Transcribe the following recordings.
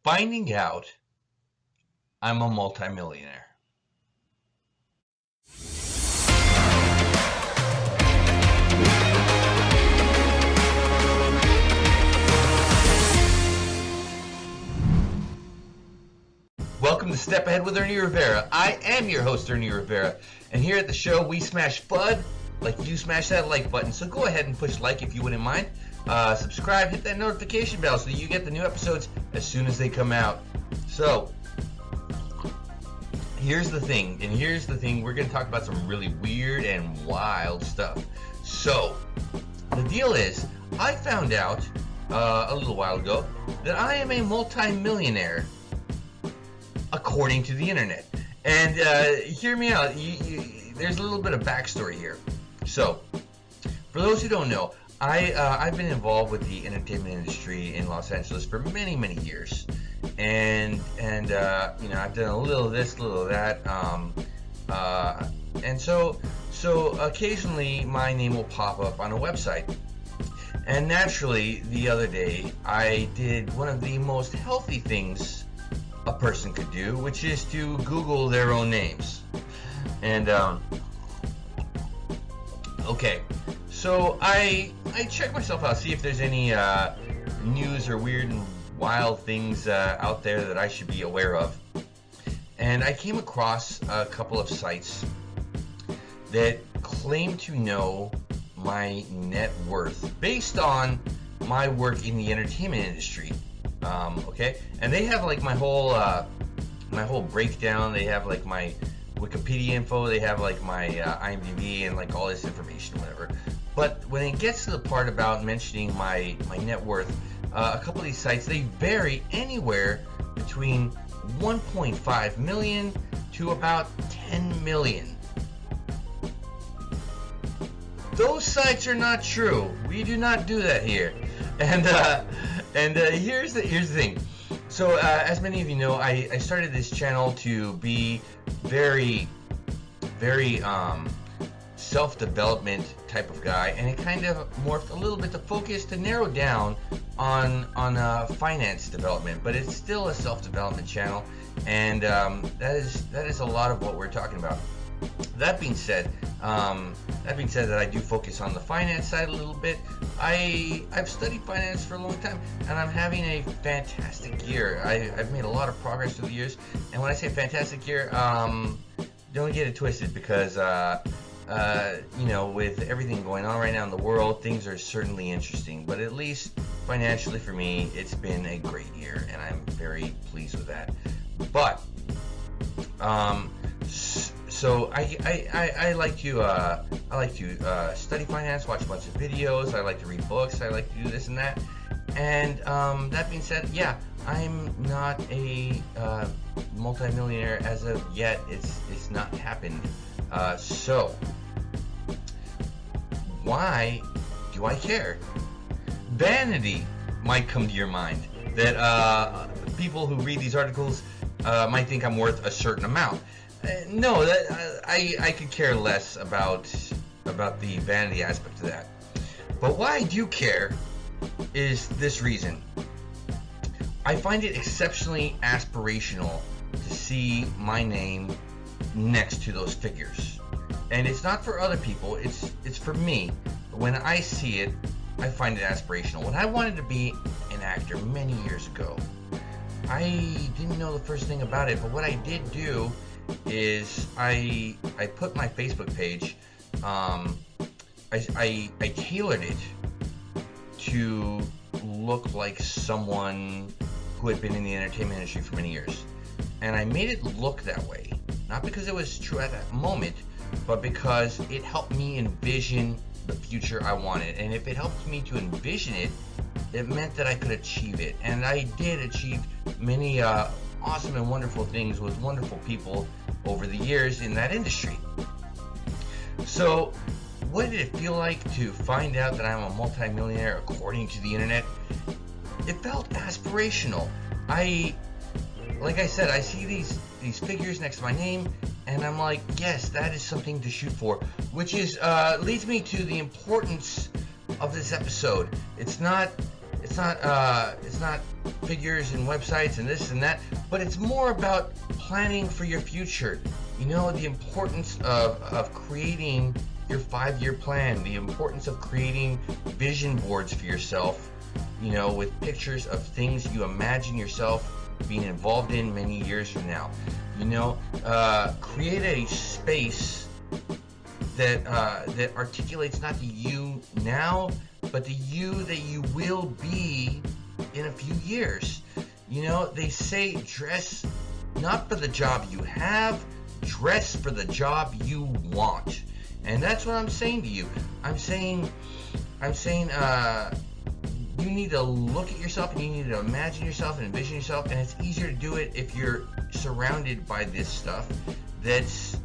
Finding out I'm a multimillionaire. Welcome to Step Ahead with Ernie Rivera. I am your host, Ernie Rivera, and here at the show we smash FUD like you smash that like button. So go ahead and push like if you wouldn't mind. Subscribe, hit that notification bell so that you get the new episodes as soon as they come out. So here's the thing, we're going to talk about some really weird and wild stuff. So the deal is, I found out a little while ago that I am a multi-millionaire according to the internet. And hear me out, there's a little bit of backstory here. So for those who don't know, I've been involved with the entertainment industry in Los Angeles for many years, and I've done a little of this, a little of that, and so occasionally my name will pop up on a website. And naturally, the other day I did one of the most healthy things a person could do, which is to Google their own names. And okay, so I check myself out, see if there's any news or weird and wild things out there that I should be aware of. And I came across a couple of sites that claim to know my net worth based on my work in the entertainment industry. Okay, and they have like my whole breakdown. They have like my Wikipedia info. They have like my IMDb and like all this information, whatever. But when it gets to the part about mentioning my net worth, a couple of these sites, they vary anywhere between 1.5 million to about 10 million. Those sites are not true. We do not do that here. And here's the thing. So as many of you know, I started this channel to be very self-development type of guy, and it kind of morphed a little bit to focus, to narrow down on finance development, but it's still a self-development channel, and that is a lot of what we're talking about. That being said, that I do focus on the finance side a little bit. I've studied finance for a long time, and I'm having a fantastic year. I've made a lot of progress through the years, and when I say fantastic year, don't get it twisted, because with everything going on right now in the world, things are certainly interesting. But at least financially for me, it's been a great year, and I'm very pleased with that. But so I like to study finance, watch a bunch of videos. I like to read books. I like to do this and that. And that being said, yeah, I'm not a multimillionaire as of yet. It's not happened. So why do I care? Vanity might come to your mind. That people who read these articles might think I'm worth a certain amount. No, I could care less about the vanity aspect of that. But why I do care is this reason. I find it exceptionally aspirational to see my name next to those figures. And it's not for other people, it's for me. When I see it, I find it aspirational. When I wanted to be an actor many years ago, I didn't know the first thing about it, but what I did do is I put my Facebook page, I tailored it to look like someone who had been in the entertainment industry for many years. And I made it look that way, not because it was true at that moment, but because it helped me envision the future I wanted. And if it helped me to envision it, it meant that I could achieve it. And I did achieve many awesome and wonderful things with wonderful people over the years in that industry. So what did it feel like to find out that I'm a multimillionaire according to the internet? It felt aspirational. Like I said, I see these figures next to my name, and I'm like, yes, that is something to shoot for, which is leads me to the importance of this episode. It's not figures and websites and this and that, but it's more about planning for your future. You know, the importance of creating your 5-year plan, the importance of creating vision boards for yourself, you know, with pictures of things you imagine yourself being involved in many years from now. You know, create a space that that articulates not the you now, but the you that you will be in a few years. You know, they say dress not for the job you have, dress for the job you want. And that's what I'm saying to you. I'm saying you need to look at yourself and you need to imagine yourself and envision yourself, and it's easier to do it if you're surrounded by this stuff that's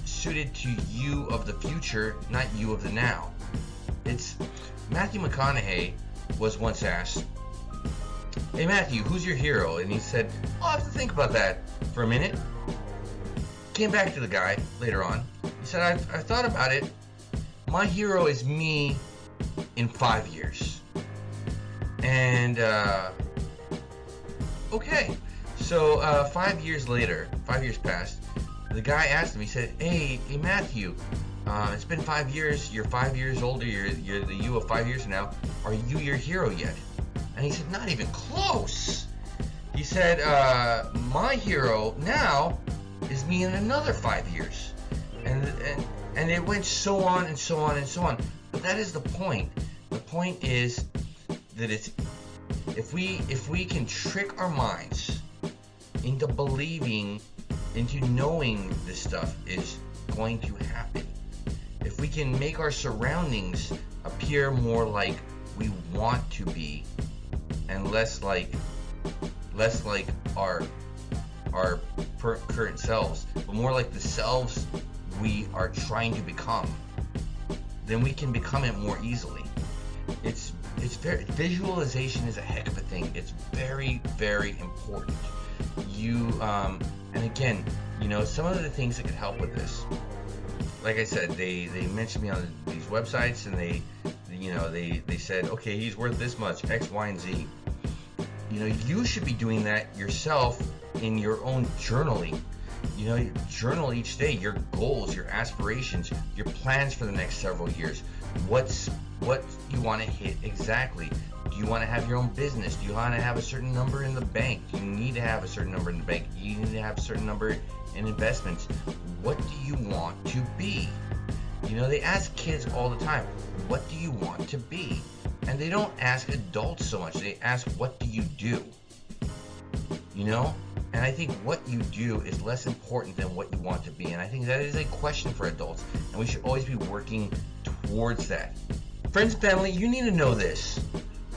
suited to you of the future, not you of the now. It's Matthew McConaughey was once asked, "Hey Matthew, who's your hero?" And he said, "I'll have to think about that for a minute." Came back to the guy later on. He said, I've thought about it. My hero is me in 5 years. And okay, so 5 years later, 5 years passed. The guy asked him, he said, hey Matthew, it's been 5 years, you're 5 years older, you're the you of 5 years from now. Are you your hero yet? And he said, not even close. He said, my hero now is me in another 5 years. And it went so on and so on and so on. But that is the point. The point is that it's if we can trick our minds into believing, into knowing this stuff is going to happen. If we can make our surroundings appear more like we want to be and less like our current selves, but more like the selves we are trying to become, then we can become it more easily. It's very, visualization is a heck of a thing. It's very, very important. And again, you know, some of the things that could help with this, like I said, they mentioned me on these websites, and they said, okay, he's worth this much, X, Y, and Z. You know, you should be doing that yourself in your own journaling. You know, you journal each day your goals, your aspirations, your plans for the next several years. What you want to hit exactly. Do you want to have your own business? Do you want to have a certain number in the bank? Do you need to have a certain number in the bank? Do you need to have a certain number in investments? What do you want to be? You know, they ask kids all the time, what do you want to be? And they don't ask adults so much. They ask, what do you do? You know? And I think what you do is less important than what you want to be. And I think that is a question for adults. And we should always be working towards that. Friends and family, you need to know this.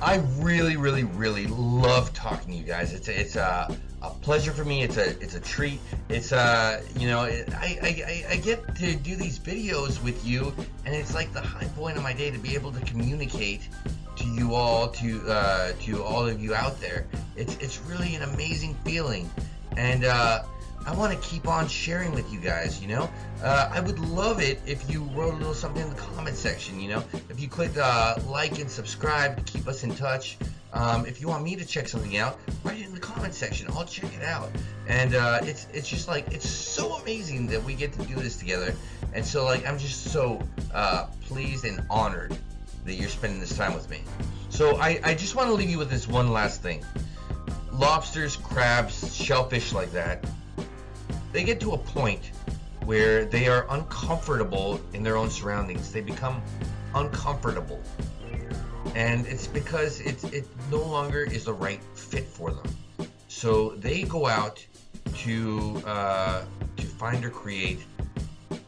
I really, really, really love talking to you guys. It's a pleasure for me. It's a treat. It's you know, I get to do these videos with you, and it's like the high point of my day to be able to communicate to you all, to all of you out there. It's really an amazing feeling, and I want to keep on sharing with you guys. You know, I would love it if you wrote a little something in the comment section. You know, if you clicked like and subscribe to keep us in touch. If you want me to check something out, write it in the comment section. I'll check it out. And it's just like, it's so amazing that we get to do this together. And so like, I'm just so pleased and honored that you're spending this time with me. So I just want to leave you with this one last thing. Lobsters, crabs, shellfish like that, they get to a point where they are uncomfortable in their own surroundings. They become uncomfortable. And it's because it no longer is the right fit for them. So they go out to find or create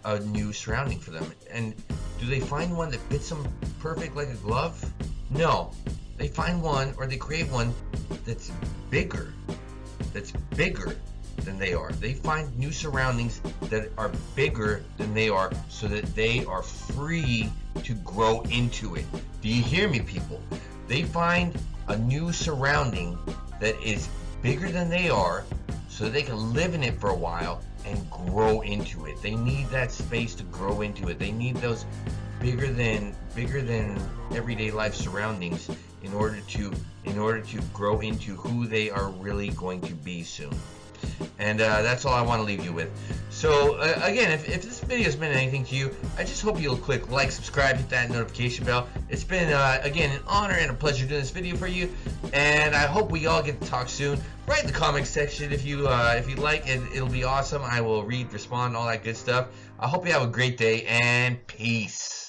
a new surrounding for them. And do they find one that fits them perfect like a glove? No. They find one, or they create one that's bigger than they are. They find new surroundings that are bigger than they are, so that they are free to grow into it. Do you hear me, people? They find a new surrounding that is bigger than they are, so they can live in it for a while and grow into it. They need that space to grow into it. They need those bigger than everyday life surroundings in order to grow into who they are really going to be soon. And that's all I want to leave you with. So again, if this video has meant anything to you, I just hope you'll click like, subscribe, hit that notification bell. It's been again an honor and a pleasure doing this video for you, and I hope we all get to talk soon. Write in the comment section if you like, and it'll be awesome. I will read, respond, all that good stuff. I hope you have a great day, and peace.